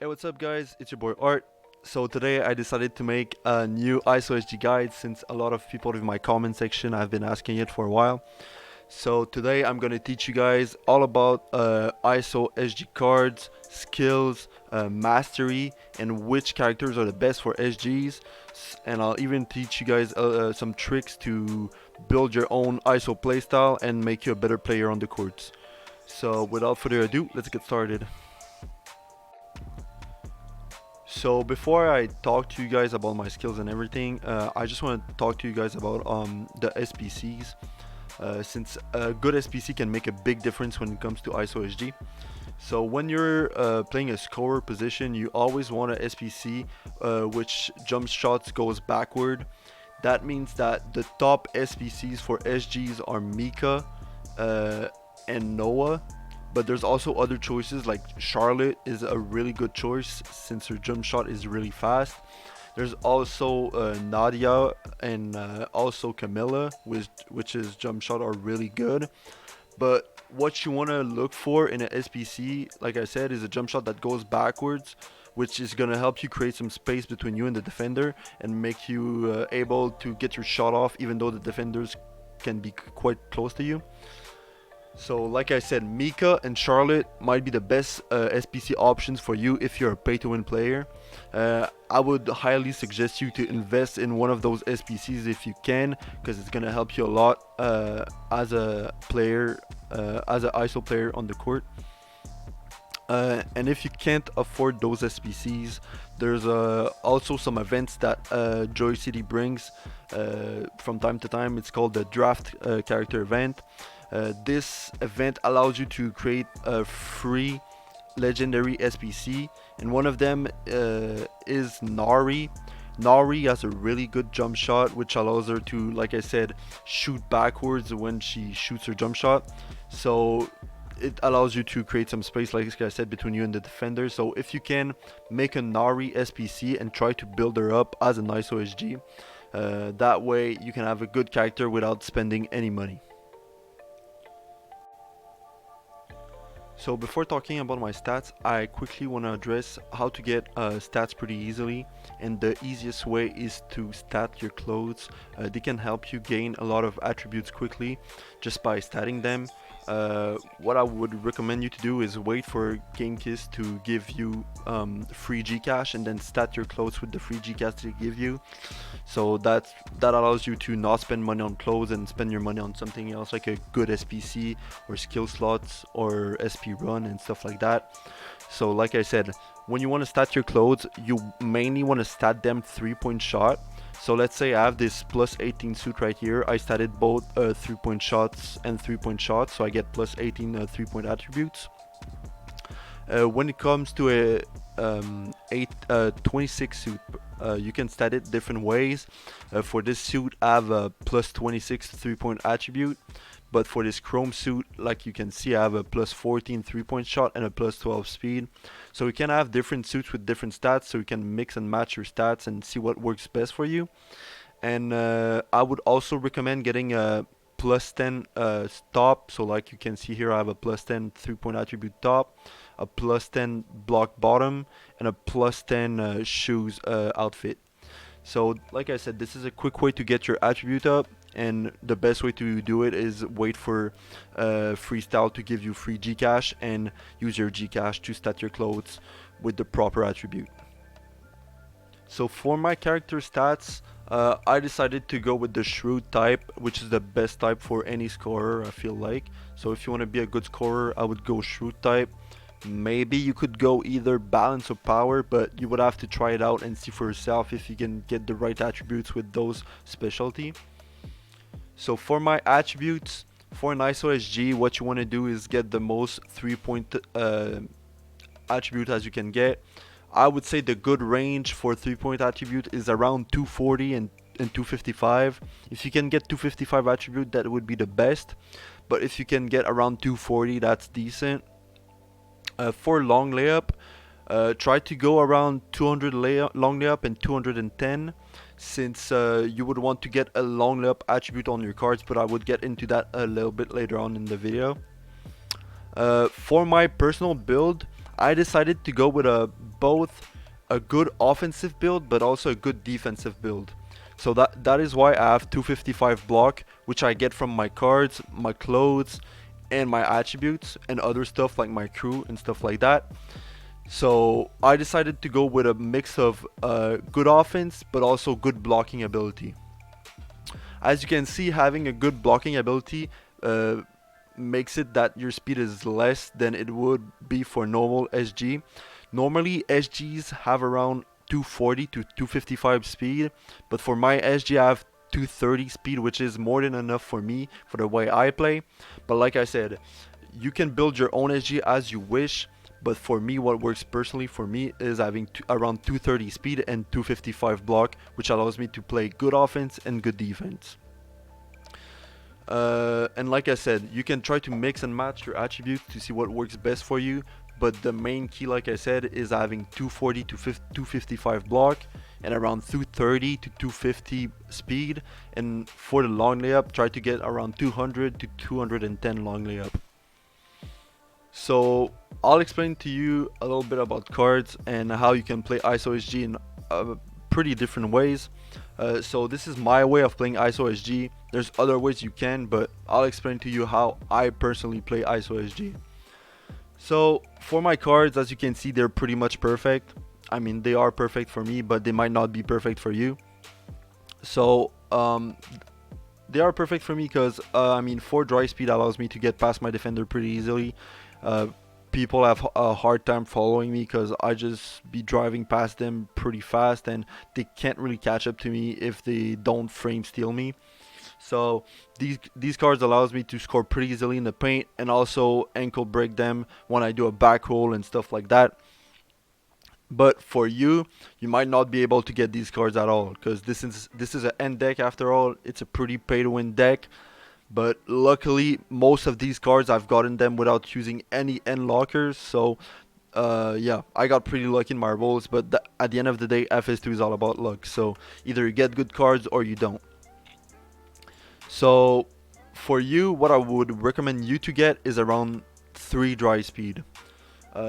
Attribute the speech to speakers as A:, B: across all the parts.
A: Hey, what's up, guys? It's your boy Art. So today I decided to make a new ISO SG guide since a lot of people in my comment section have been asking it for a while. So today I'm gonna teach you guys all about ISO SG cards, skills, mastery, and which characters are the best for SGs. And I'll even teach you guys some tricks to build your own ISO playstyle and make you a better player on the courts. So without further ado, let's get started. So before I talk to you guys about my skills and everything, I just want to talk to you guys about the SPCs. Since a good SPC can make a big difference when it comes to ISO SG. So when you're playing a scorer position, you always want a SPC which jump shots goes backward. That means that the top SPCs for SGs are Mika and Noah, but there's also other choices like Charlotte is a really good choice since her jump shot is really fast. There's also Nadia and also Camilla, which is jump shot are really good. But what you want to look for in an SPC, like I said, is a jump shot that goes backwards, which is going to help you create some space between you and the defender and make you able to get your shot off even though the defenders can be quite close to you. So like I said, Mika and Charlotte might be the best SPC options for you if you're a pay-to-win player. I would highly suggest you to invest in one of those SPCs if you can, because it's gonna help you a lot as a player, as an ISO player on the court. And if you can't afford those SPCs, there's also some events that Joy City brings from time to time. It's called the Draft Character Event. This event allows you to create a free legendary SPC, and one of them is Nari. Nari has a really good jump shot, which allows her to, like I said, shoot backwards when she shoots her jump shot. So it allows you to create some space, like I said, between you and the defender. So if you can make a Nari SPC and try to build her up as an ISO SG, that way you can have a good character without spending any money. So before talking about my stats, I quickly want to address how to get stats pretty easily, and the easiest way is to stat your clothes. They can help you gain a lot of attributes quickly just by statting them. What I would recommend you to do is wait for GameKiss to give you free Gcash and then stat your clothes with the free Gcash they give you. So that allows you to not spend money on clothes and spend your money on something else like a good SPC or skill slots or SP run and stuff like that. So like I said, when you want to stat your clothes, you mainly want to stat them 3-point shot. So let's say I have this plus 18 suit right here. I statted both 3-point shots and 3-point shots, so I get plus 18 3-point attributes. When it comes to a 26 suit, you can stat it different ways. For this suit, I have a plus 26 3-point attribute, but for this chrome suit, like you can see, I have a plus 14 3-point shot and a plus 12 speed. So you can have different suits with different stats, so you can mix and match your stats and see what works best for you. And I would also recommend getting a plus 10 top. So like you can see here, I have a plus 10 3-point attribute top, a plus 10 block bottom, and a plus 10 shoes outfit. So like I said, this is a quick way to get your attribute up, and the best way to do it is wait for Freestyle to give you free Gcash and use your Gcash to stat your clothes with the proper attribute. So for my character stats, I decided to go with the Shrewd type, which is the best type for any scorer, I feel like. So if you want to be a good scorer, I would go Shrewd type. Maybe you could go either Balance or Power, but you would have to try it out and see for yourself if you can get the right attributes with those specialty. So for my attributes, for an ISO SG, what you want to do is get the most 3-point attribute as you can get. I would say the good range for 3-point attribute is around 240 and 255. If you can get 255 attribute, that would be the best. But if you can get around 240, that's decent. For long layup, try to go around 200 long layup and 210, since you would want to get a long layup attribute on your cards, but I would get into that a little bit later on in the video. For my personal build, I decided to go with a both a good offensive build but also a good defensive build. So that is why I have 255 block, which I get from my cards, my clothes, and my attributes and other stuff like my crew and stuff like that. So I decided to go with a mix of good offense but also good blocking ability. As you can see, having a good blocking ability makes it that your speed is less than it would be for normal SG. Normally SGs have around 240 to 255 speed, but for my SG I have 230 speed, which is more than enough for me for the way I play. But like I said, you can build your own SG as you wish, but for me what works personally for me is having around 230 speed and 255 block, which allows me to play good offense and good defense. And like I said, you can try to mix and match your attributes to see what works best for you, but the main key, like I said, is having 240 to 255 block and around 230 to 250 speed, and for the long layup try to get around 200 to 210 long layup. So I'll explain to you a little bit about cards and how you can play ISO SG in pretty different ways. So this is my way of playing ISO SG. There's other ways you can, but I'll explain to you how I personally play ISO SG. So for my cards, as you can see, they're pretty much perfect. I mean, they are perfect for me, but they might not be perfect for you. So they are perfect for me because I mean, 4 dry speed allows me to get past my defender pretty easily. People have a hard time following me because I just be driving past them pretty fast, and they can't really catch up to me if they don't frame steal me. So these cards allows me to score pretty easily in the paint and also ankle break them when I do a back roll and stuff like that. But for you, you might not be able to get these cards at all because this is an end deck after all. It's a pretty pay to win deck. But luckily, most of these cards I've gotten them without using any end lockers. So yeah, I got pretty lucky in my rolls. But at the end of the day, FS2 is all about luck. So either you get good cards or you don't. So for you, what I would recommend you to get is around 3 dry speed.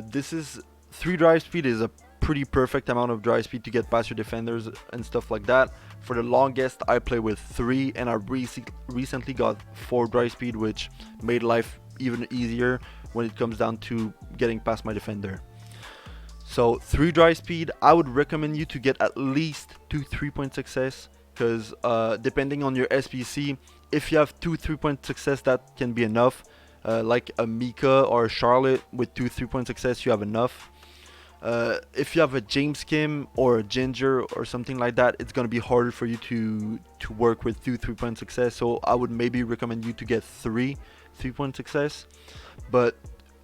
A: This is 3 dry speed is a pretty perfect amount of dry speed to get past your defenders and stuff like that. For the longest, I play with 3, and I recently got 4 dry speed, which made life even easier when it comes down to getting past my defender. So 3 dry speed, I would recommend you to get at least 2 3-point success, because depending on your SPC, if you have 2 3-point success, that can be enough. Like a Mika or a Charlotte with 2 3-point success, you have enough. If you have a James Kim or a Ginger or something like that, it's gonna be harder for you to work with 2 3-point success. So I would maybe recommend you to get 3 3-point success. But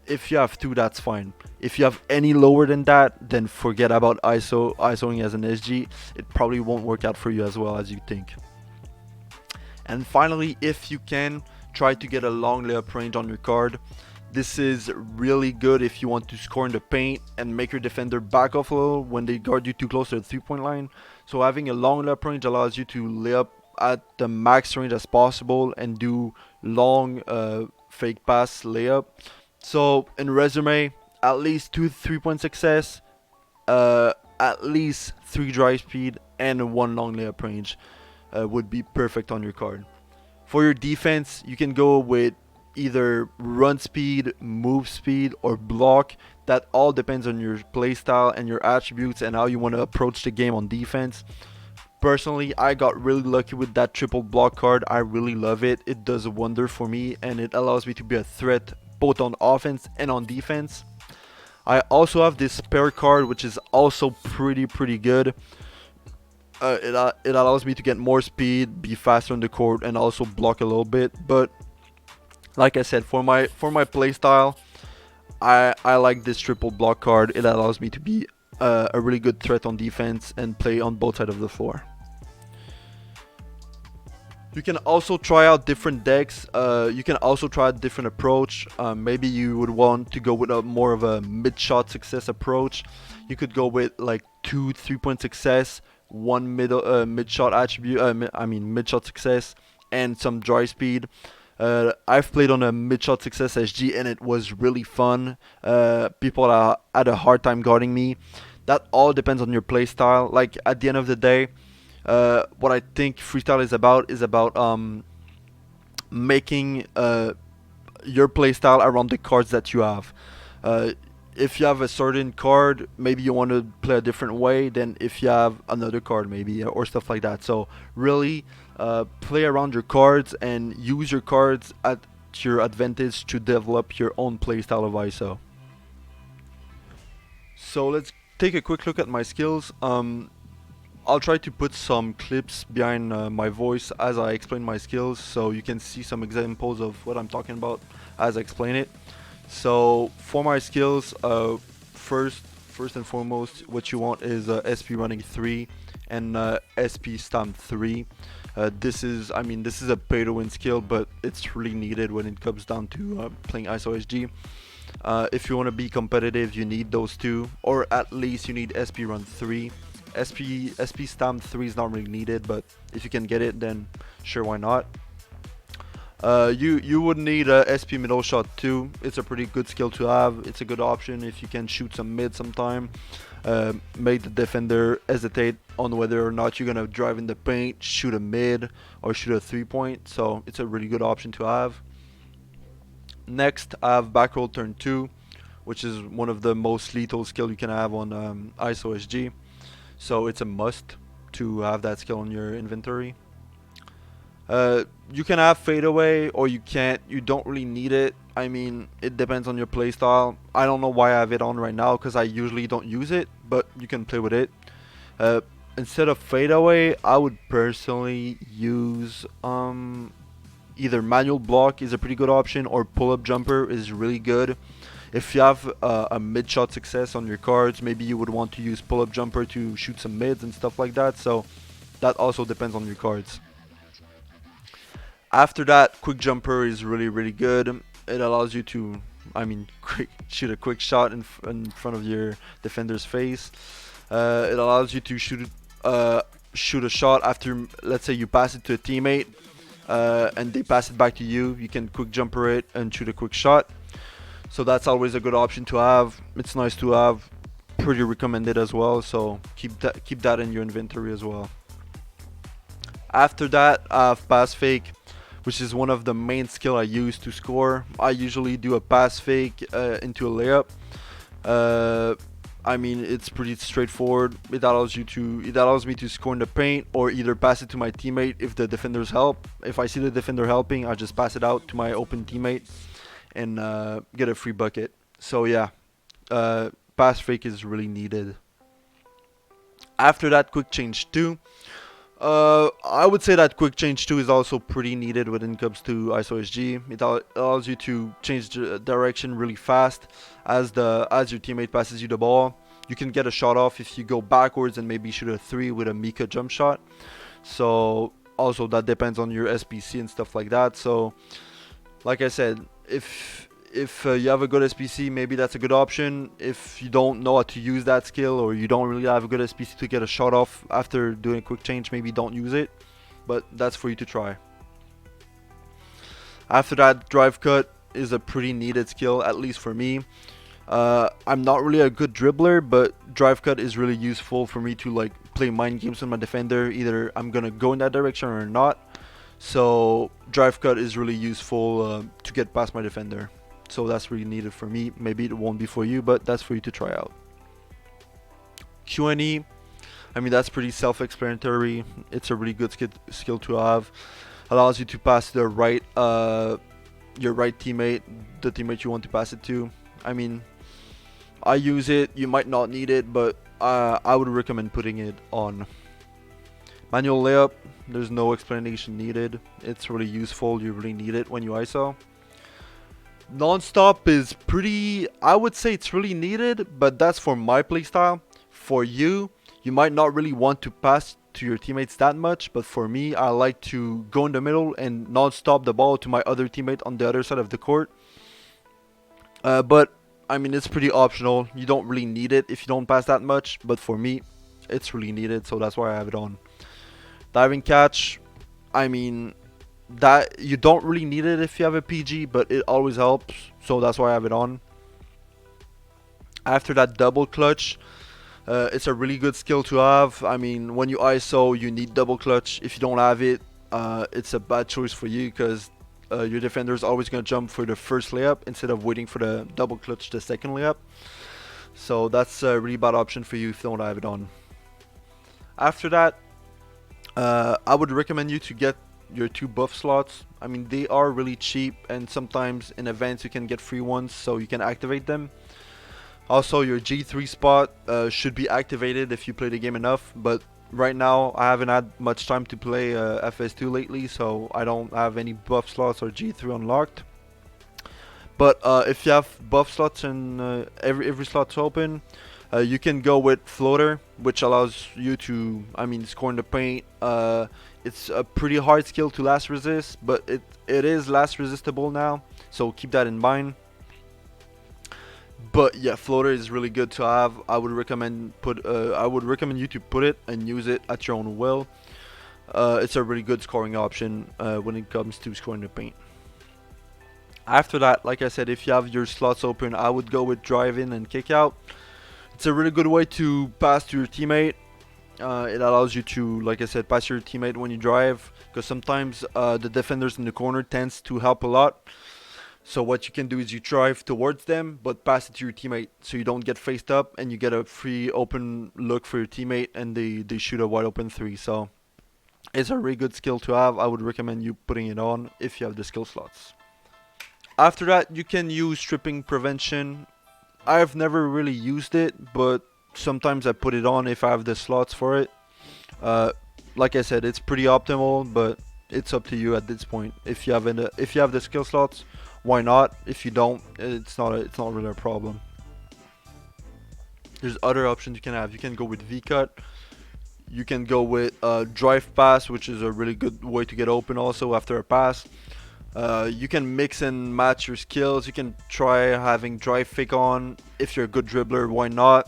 A: if you have 2, that's fine. If you have any lower than that, then forget about ISOing as an SG. It probably won't work out for you as well as you think. And finally, if you can, try to get a long layup range on your card. This is really good if you want to score in the paint and make your defender back off a little when they guard you too close to the 3-point line. So having a long layup range allows you to lay up at the max range as possible and do long fake pass layup. So in resume, at least 2 3-point success, at least 3 dry speed, and 1 long layup range would be perfect on your card. For your defense, you can go with either run speed, move speed, or block. That all depends on your playstyle and your attributes and how you want to approach the game on defense. Personally, I got really lucky with that triple block card. I really love it. It does a wonder for me, and it allows me to be a threat both on offense and on defense. I also have this spare card, which is also pretty good. It allows me to get more speed, be faster on the court, and also block a little bit. But like I said, for my playstyle, I like this triple block card. It allows me to be a really good threat on defense and play on both sides of the floor. You can also try out different decks. You can also try a different approach. Maybe you would want to go with a more of a mid-shot success approach. You could go with like 2 3-point success, 1 mid-shot attribute. Mid-shot success, and some dry speed. I've played on a mid-shot success SG and it was really fun. People had a hard time guarding me. That all depends on your play style. Like at the end of the day, what I think freestyle is about making your playstyle around the cards that you have. Uh, if you have a certain card, maybe you want to play a different way than if you have another card, maybe, or stuff like that. So really, play around your cards and use your cards at your advantage to develop your own playstyle of ISO. So let's take a quick look at my skills. I'll try to put some clips behind my voice as I explain my skills, so you can see some examples of what I'm talking about as I explain it. So for my skills, first and foremost, what you want is SP running 3 and SP stamp 3. This is a pay to win skill, but it's really needed when it comes down to playing ISO SG. If you want to be competitive, you need those two, or at least you need SP run 3. SP stamp 3 is not really needed, but if you can get it, then sure, why not. You would need a SP middle shot too. It's a pretty good skill to have. It's a good option if you can shoot some mid sometime. Make the defender hesitate on whether or not you're gonna drive in the paint, shoot a mid, or shoot a 3-point. So it's a really good option to have. Next, I have back roll turn 2, which is one of the most lethal skill you can have on ISO SG. So it's a must to have that skill in your inventory. You can have fadeaway or you can't. You don't really need it. I mean, it depends on your playstyle. I don't know why I have it on right now because I usually don't use it, but you can play with it. Instead of fadeaway, I would personally use either manual block is a pretty good option, or pull-up jumper is really good. If you have a mid-shot success on your cards, maybe you would want to use pull-up jumper to shoot some mids and stuff like that. So that also depends on your cards. After that, quick jumper is really good. It allows you to, shoot a quick shot in front of your defender's face. It allows you to shoot a shot after, let's say, you pass it to a teammate, and they pass it back to you. You can quick jumper it and shoot a quick shot. So that's always a good option to have. It's nice to have. Pretty recommended as well. So keep that in your inventory as well. After that, I have pass fake, which is one of the main skill I use to score. I usually do a pass fake into a layup. It's pretty straightforward. It allows me to score in the paint or either pass it to my teammate if the defenders help. If I see the defender helping, I just pass it out to my open teammate and get a free bucket. So yeah, pass fake is really needed. After that, quick change 2. I would say that quick change 2 is also pretty needed when it comes to ISO SG. It allows you to change the direction really fast as your teammate passes you the ball. You can get a shot off if you go backwards and maybe shoot a 3 with a Mika jump shot. So also that depends on your SPC and stuff like that. So like I said, if you have a good SPC, maybe that's a good option. If you don't know how to use that skill, or you don't really have a good SPC to get a shot off after doing a quick change, maybe don't use it. But that's for you to try. After that, drive cut is a pretty needed skill, at least for me. I'm not really a good dribbler, but drive cut is really useful for me to like play mind games with my defender. Either I'm gonna go in that direction or not. So drive cut is really useful to get past my defender. So that's really needed for me. Maybe it won't be for you, but that's for you to try out. Q&E, that's pretty self-explanatory. It's a really good skill to have. Allows you to pass your right teammate, the teammate you want to pass it to. I use it. You might not need it, but I would recommend putting it on. Manual layup, there's no explanation needed. It's really useful. You really need it when you ISO. Non-stop is pretty, I would say it's really needed, but that's for my playstyle. For you, you might not really want to pass to your teammates that much, but for me, I like to go in the middle and non-stop the ball to my other teammate on the other side of the court. But it's pretty optional. You don't really need it if you don't pass that much, but for me, it's really needed, so that's why I have it on. Diving catch, that you don't really need it if you have a PG, but it always helps. So that's why I have it on. After that, double clutch. It's a really good skill to have. I mean, when you ISO, you need double clutch. If you don't have it, it's a bad choice for you because your defender is always going to jump for the first layup instead of waiting for the double clutch the second layup. So that's a really bad option for you if you don't have it on. After that, I would recommend you to get your 2 buff slots. I mean, they are really cheap, and sometimes in events you can get free ones, so you can activate them. Also, your G3 spot should be activated if you play the game enough, but right now I haven't had much time to play FS2 lately, so I don't have any buff slots or G3 unlocked. But if you have buff slots and every slot's open, you can go with floater, which allows you to, I mean, score in the paint. It's a pretty hard skill to last resist, but it is last resistible now, so keep that in mind. But yeah, floater is really good to have. I would recommend you to put it and use it at your own will. It's a really good scoring option when it comes to scoring the paint. After that, like I said, if you have your slots open, I would go with drive in and kick out. It's a really good way to pass to your teammate. It allows you to, like I said, pass your teammate when you drive, because sometimes the defenders in the corner tends to help a lot. So what you can do is you drive towards them, but pass it to your teammate, so you don't get faced up and you get a free open look for your teammate, and they shoot a wide open three. So it's a really good skill to have. I would recommend you putting it on if you have the skill slots. After that, you can use stripping prevention. I've never really used it, but sometimes I put it on if I have the slots for it. Uh, like I said, it's pretty optimal, but it's up to you at this point. If you have the skill slots, why not? If you don't, it's not really a problem. There's other options you can have. You can go with V cut. You can go with drive pass, which is a really good way to get open also after a pass. You can mix and match your skills. You can try having drive fake on. If you're a good dribbler, why not?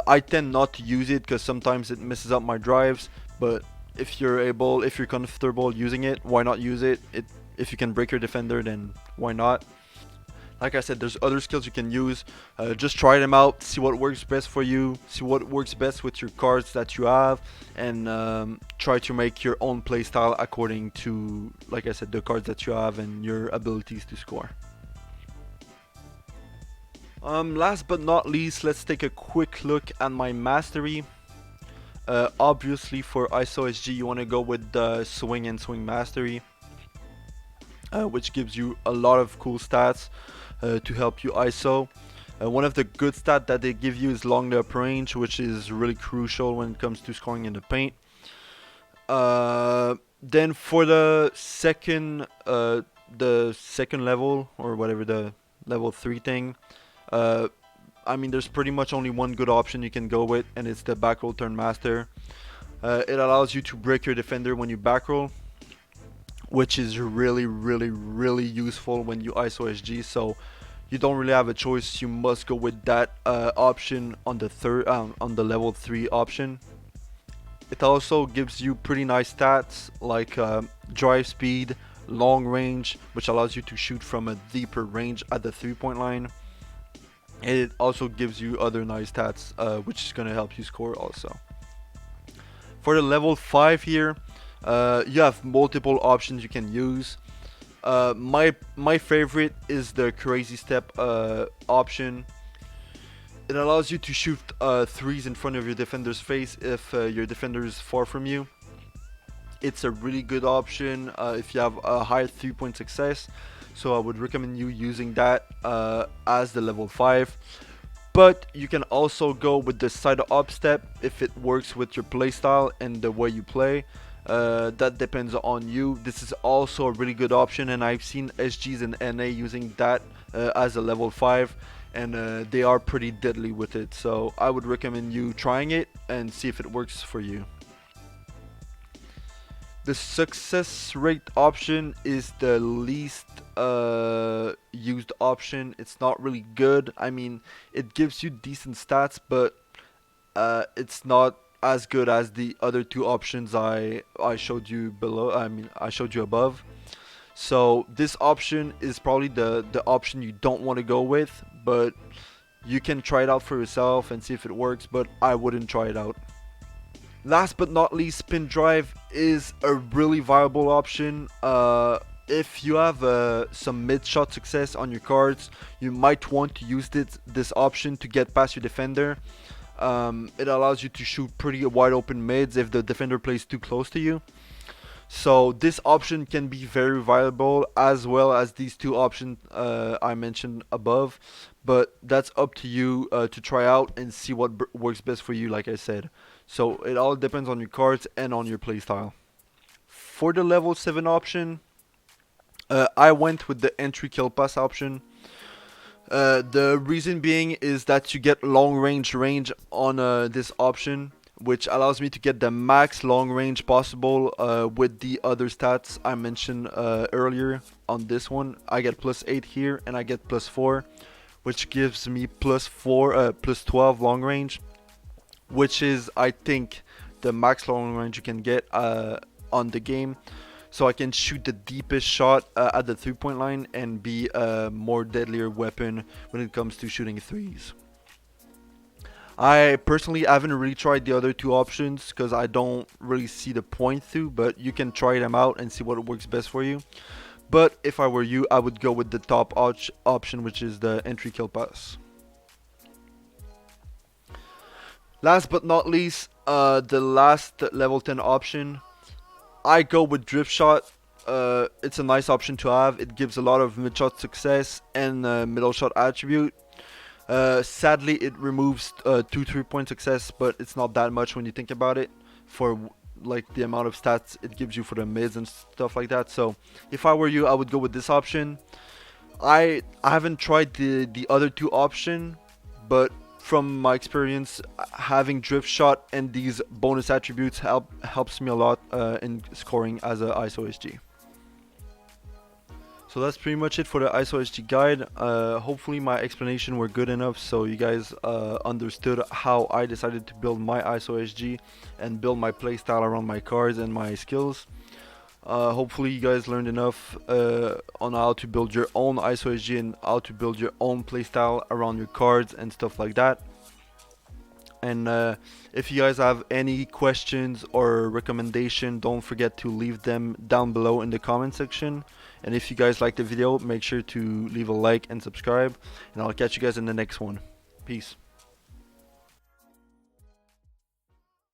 A: I tend not to use it because sometimes it messes up my drives. But if you're comfortable using it, why not use it? If you can break your defender, then why not? Like I said, there's other skills you can use. Just try them out, see what works best for you, see what works best with your cards that you have, and try to make your own playstyle according to, like I said, the cards that you have and your abilities to score. Last but not least, let's take a quick look at my mastery. Obviously, for ISO SG, you want to go with the swing and swing mastery, which gives you a lot of cool stats to help you ISO. One of the good stats that they give you is long layup range, which is really crucial when it comes to scoring in the paint. Then for the second level, or whatever, the level 3 thing, uh, I mean, there's pretty much only one good option you can go with, and it's the back roll turn master. It allows you to break your defender when you back roll, which is really useful when you ISO SG. So you don't really have a choice. You must go with that option on the level 3 option. It also gives you pretty nice stats like drive speed, long range, which allows you to shoot from a deeper range at the 3-point line. And it also gives you other nice stats, which is going to help you score also. For the level 5 here, you have multiple options you can use. My favorite is the crazy step option. It allows you to shoot threes in front of your defender's face if your defender is far from you. It's a really good option if you have a high 3-point success. So I would recommend you using that as the level 5. But you can also go with the side up step if it works with your playstyle and the way you play. That depends on you. This is also a really good option, and I've seen SGs and NA using that as a level 5, and they are pretty deadly with it. So I would recommend you trying it and see if it works for you. The success rate option is the least used option. It's not really good. I mean, it gives you decent stats, but it's not as good as the other two options I showed you below. I mean, I showed you above. So this option is probably the option you don't want to go with, but you can try it out for yourself and see if it works, but I wouldn't try it out. Last but not least, spin drive is a really viable option. If you have some mid shot success on your cards, you might want to use this option to get past your defender. It allows you to shoot pretty wide open mids if the defender plays too close to you. So this option can be very viable, as well as these two options I mentioned above, but that's up to you to try out and see what works best for you, like I said. So it all depends on your cards and on your playstyle. For the level 7 option, I went with the entry kill pass option. The reason being is that you get long range on this option, which allows me to get the max long range possible with the other stats I mentioned earlier on this one. I get +8 here and I get +4, which gives me +12 long range, which is, I think, the max long range you can get on the game. So I can shoot the deepest shot at the 3-point line and be a more deadlier weapon when it comes to shooting threes. I personally haven't really tried the other two options because I don't really see the point to, but you can try them out and see what works best for you. But if I were you, I would go with the top option, which is the entry kill pass. Last but not least, the last level 10 option, I go with drift shot. It's a nice option to have. It gives a lot of mid shot success and middle shot attribute. Sadly, it removes 2 3-point success, but it's not that much when you think about it, for like the amount of stats it gives you for the mids and stuff like that. So if I were you, I would go with this option. I haven't tried the other two option, but from my experience, having drift shot and these bonus attributes helps me a lot in scoring as a ISO SG. So that's pretty much it for the ISO SG guide. Hopefully my explanation were good enough so you guys understood how I decided to build my ISO SG and build my playstyle around my cards and my skills. Hopefully you guys learned enough on how to build your own ISO SG and how to build your own playstyle around your cards and stuff like that. And if you guys have any questions or recommendation, don't forget to leave them down below in the comment section. And if you guys like the video, make sure to leave a like and subscribe. And I'll catch you guys in the next one. Peace.